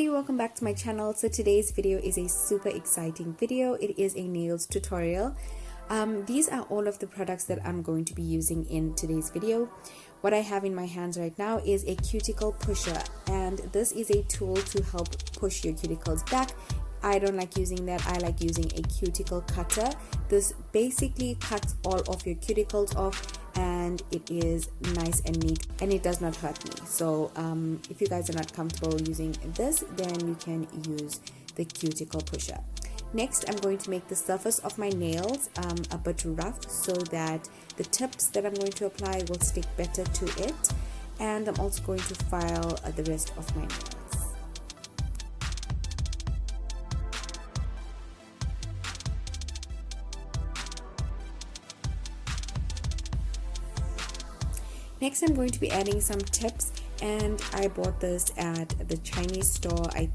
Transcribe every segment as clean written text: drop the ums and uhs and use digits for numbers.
everybody, welcome back to my channel. So today's video is a super exciting video. It is a nails tutorial. These are all of the products that I'm going to be using in today's video. What I have in my hands right now is a cuticle pusher, and this is a tool to help push your cuticles back. I don't like using that. I like using a cuticle cutter. This basically cuts all of your cuticles off, and it is nice and neat, and it does not hurt me. So if you guys are not comfortable using this, then you can use the cuticle pusher. Next, I'm going to make the surface of my nails a bit rough so that the tips that I'm going to apply will stick better to it. And I'm also going to file the rest of my nails. Next, I'm going to be adding some tips, and I bought this at the Chinese store. I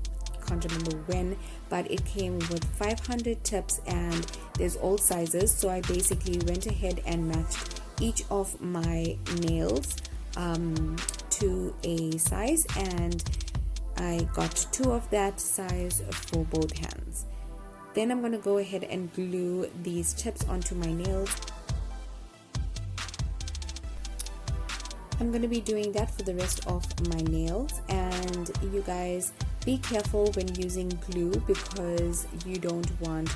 can't remember when, but it came with 500 tips, and there's all sizes. So I basically went ahead and matched each of my nails to a size, and I got 2 of that size for both hands. Then I'm going to go ahead and glue these tips onto my nails. I'm going to be doing that for the rest of my nails, and you guys be careful when using glue because you don't want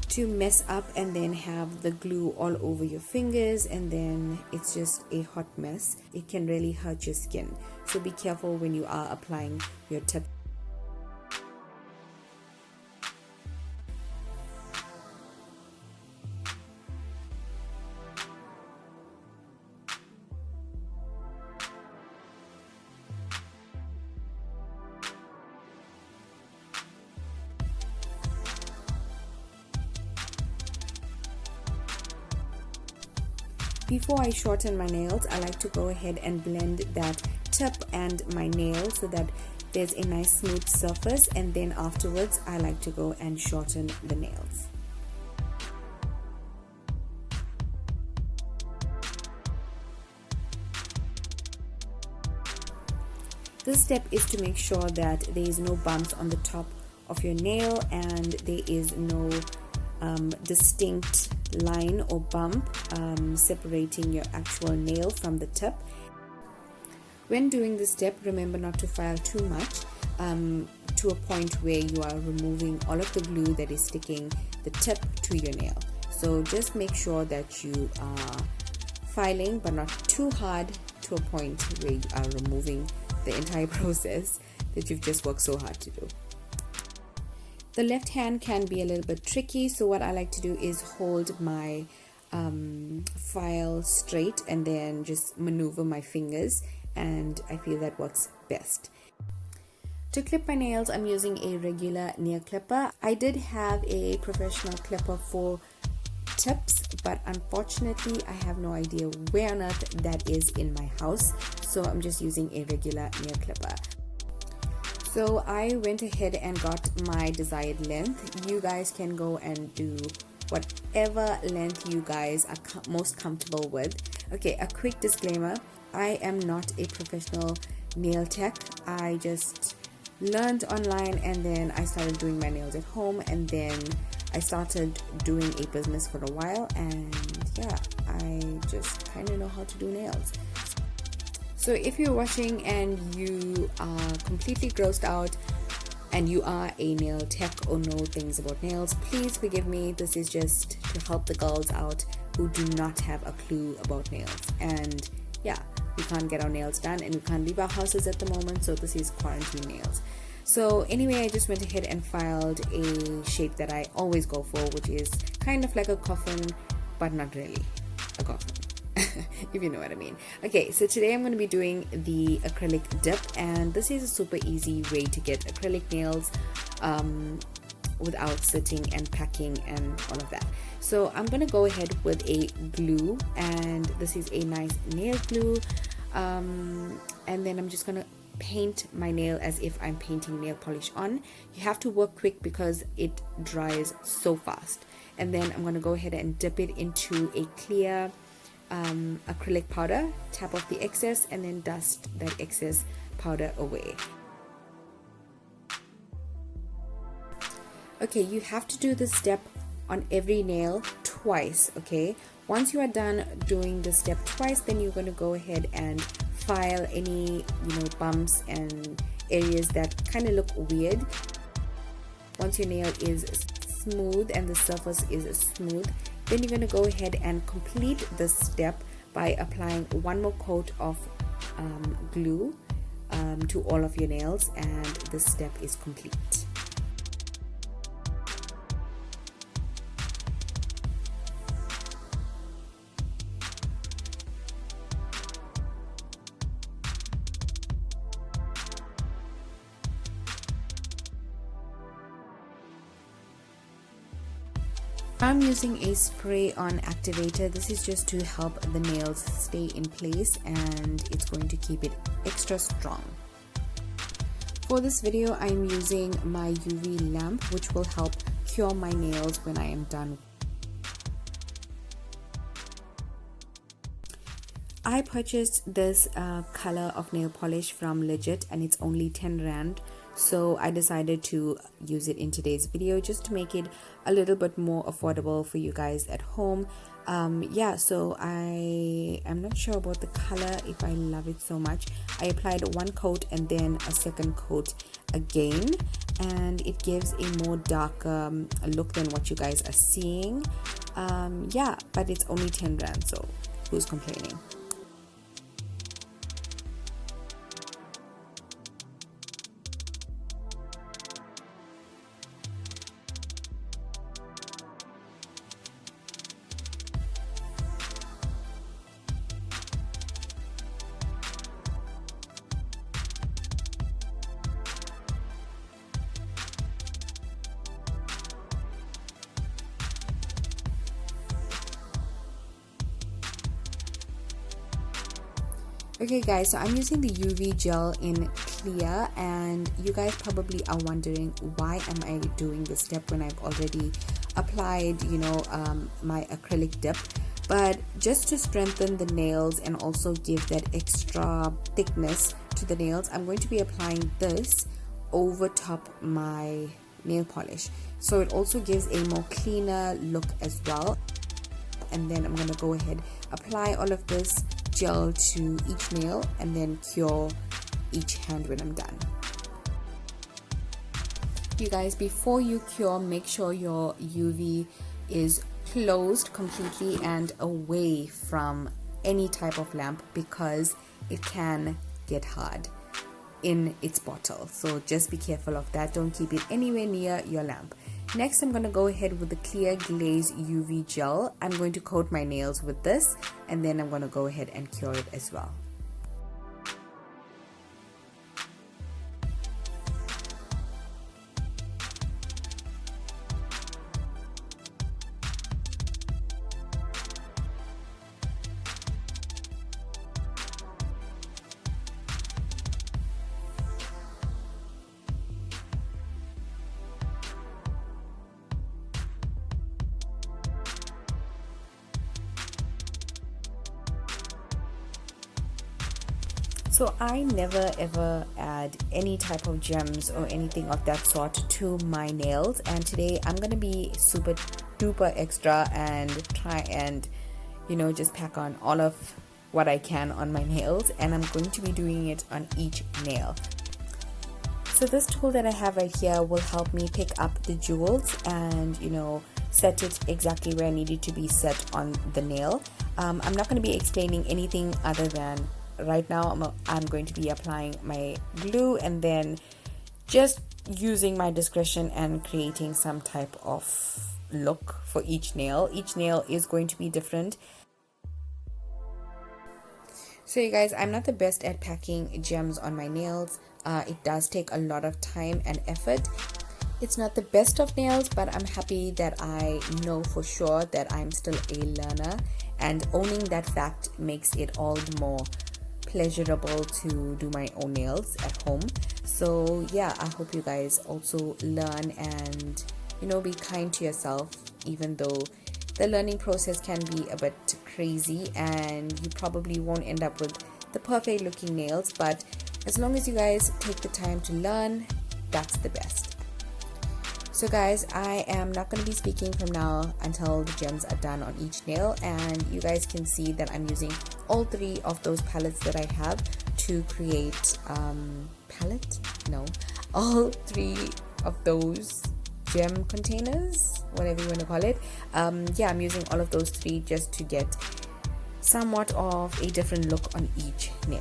to mess up and then have the glue all over your fingers, and then it's just a hot mess. It can really hurt your skin, so be careful when you are applying your tip. Before I shorten my nails, I like to go ahead and blend that tip and my nail so that there's a nice smooth surface, and then afterwards I like to go and shorten the nails. This step is to make sure that there is no bumps on the top of your nail and there is no distinct line or bump separating your actual nail from the tip. When doing this step, remember not to file too much to a point where you are removing all of the glue that is sticking the tip to your nail. So just make sure that you are filing but not too hard to a point where you are removing the entire process that you've just worked so hard to do. The left hand can be a little bit tricky, so what I like to do is hold my file straight and then just maneuver my fingers, and I feel that works best. To clip my nails, I'm using a regular nail clipper. I did have a professional clipper for tips, but unfortunately I have no idea where on earth that is in my house, so I'm just using a regular nail clipper. So I went ahead and got my desired length. You guys can go and do whatever length you guys are most comfortable with. Okay, a quick disclaimer, I am not a professional nail tech. I just learned online, and then I started doing my nails at home, and then I started doing a business for a while, and yeah, I just kind of know how to do nails. So if you're watching and you are completely grossed out and you are a nail tech or know things about nails, please forgive me. This is just to help the girls out who do not have a clue about nails. And yeah, we can't get our nails done and we can't leave our houses at the moment, so this is quarantine nails. So anyway, I just went ahead and filed a shape that I always go for, which is kind of like a coffin, but not really a coffin. If you know what I mean. Okay, so today I'm going to be doing the acrylic dip, and this is a super easy way to get acrylic nails without sitting and packing and all of that. So I'm going to go ahead with a glue, and this is a nice nail glue, and then I'm just going to paint my nail as if I'm painting nail polish on. You have to work quick because it dries so fast. And then I'm going to go ahead and dip it into a clear acrylic powder, tap off the excess, and then dust that excess powder away. Okay, you have to do this step on every nail twice, okay? Once you are done doing this step twice, then you're going to go ahead and file any, bumps and areas that kind of look weird. Once your nail is smooth and the surface is smooth, then you're going to go ahead and complete this step by applying one more coat of glue to all of your nails, and this step is complete. I'm using a spray-on activator. This is just to help the nails stay in place, and it's going to keep it extra strong. For this video, I'm using my UV lamp, which will help cure my nails when I am done. I purchased this color of nail polish from Legit, and it's only 10 Rand. So I decided to use it in today's video just to make it a little bit more affordable for you guys at home. Yeah, so I am not sure about the color, if I love it so much. I applied one coat and then a second coat again, and it gives a more darker look than what you guys are seeing. Yeah, but it's only 10 Rand, so who's complaining? Okay guys, so I'm using the UV gel in clear, and you guys probably are wondering why am I doing this step when I've already applied, my acrylic dip. But just to strengthen the nails and also give that extra thickness to the nails, I'm going to be applying this over top my nail polish. So it also gives a more cleaner look as well. And then I'm going to go ahead, apply all of this gel to each nail, and then cure each hand when I'm done. You guys, before you cure, make sure your UV is closed completely and away from any type of lamp, because it can get hard in its bottle. So just be careful of that. Don't keep it anywhere near your lamp. Next, I'm going to go ahead with the clear glaze UV gel. I'm going to coat my nails with this, and then I'm going to go ahead and cure it as well. So I never ever add any type of gems or anything of that sort to my nails, and today I'm gonna be super duper extra and try and just pack on all of what I can on my nails, and I'm going to be doing it on each nail. So this tool that I have right here will help me pick up the jewels and set it exactly where I need it to be set on the nail. I'm not going to be explaining anything other than right now I'm going to be applying my glue and then just using my discretion and creating some type of look for each nail. Each nail is going to be different. So you guys, I'm not the best at packing gems on my nails. It does take a lot of time and effort. It's not the best of nails, but I'm happy that I know for sure that I'm still a learner, and owning that fact makes it all the more pleasurable to do my own nails at home. So yeah, I hope you guys also learn and be kind to yourself, even though the learning process can be a bit crazy and you probably won't end up with the perfect looking nails, but as long as you guys take the time to learn, that's the best. So guys, I am not going to be speaking from now until the gems are done on each nail, and you guys can see that I'm using all three of those palettes that I have to create all three of those gem containers, whatever you want to call it. Yeah, I'm using all of those three just to get somewhat of a different look on each nail.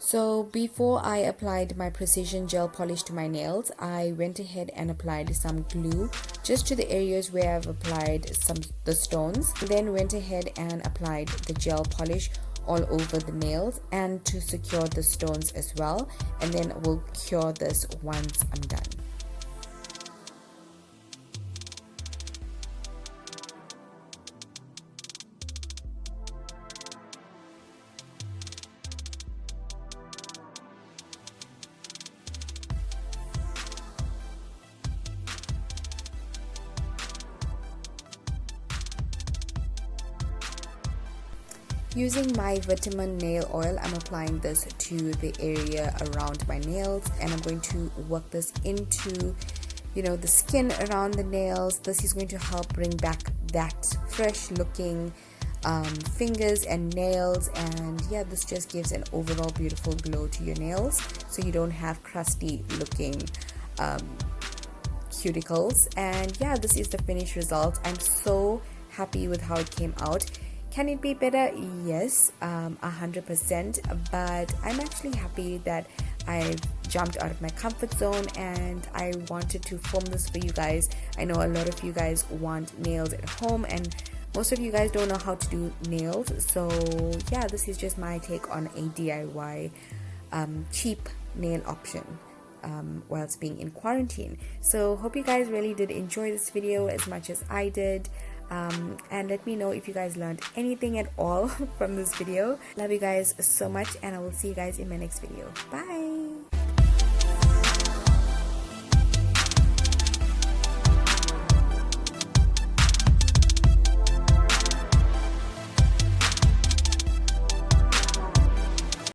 So before I applied my precision gel polish to my nails, I went ahead and applied some glue just to the areas where I've applied the stones. Then went ahead and applied the gel polish all over the nails and to secure the stones as well. And then we'll cure this once I'm done. Using my vitamin nail oil, I'm applying this to the area around my nails, and I'm going to work this into, the skin around the nails. This is going to help bring back that fresh looking fingers and nails, and yeah, this just gives an overall beautiful glow to your nails, so you don't have crusty looking cuticles. And yeah, this is the finished result. I'm so happy with how it came out. Can it be better? Yes, 100%, but I'm actually happy that I jumped out of my comfort zone and I wanted to film this for you guys. I know a lot of you guys want nails at home, and most of you guys don't know how to do nails, so yeah, this is just my take on a DIY cheap nail option whilst being in quarantine. So hope you guys really did enjoy this video as much as I did. And let me know if you guys learned anything at all from this video. Love you guys so much, and I will see you guys in my next video. Bye.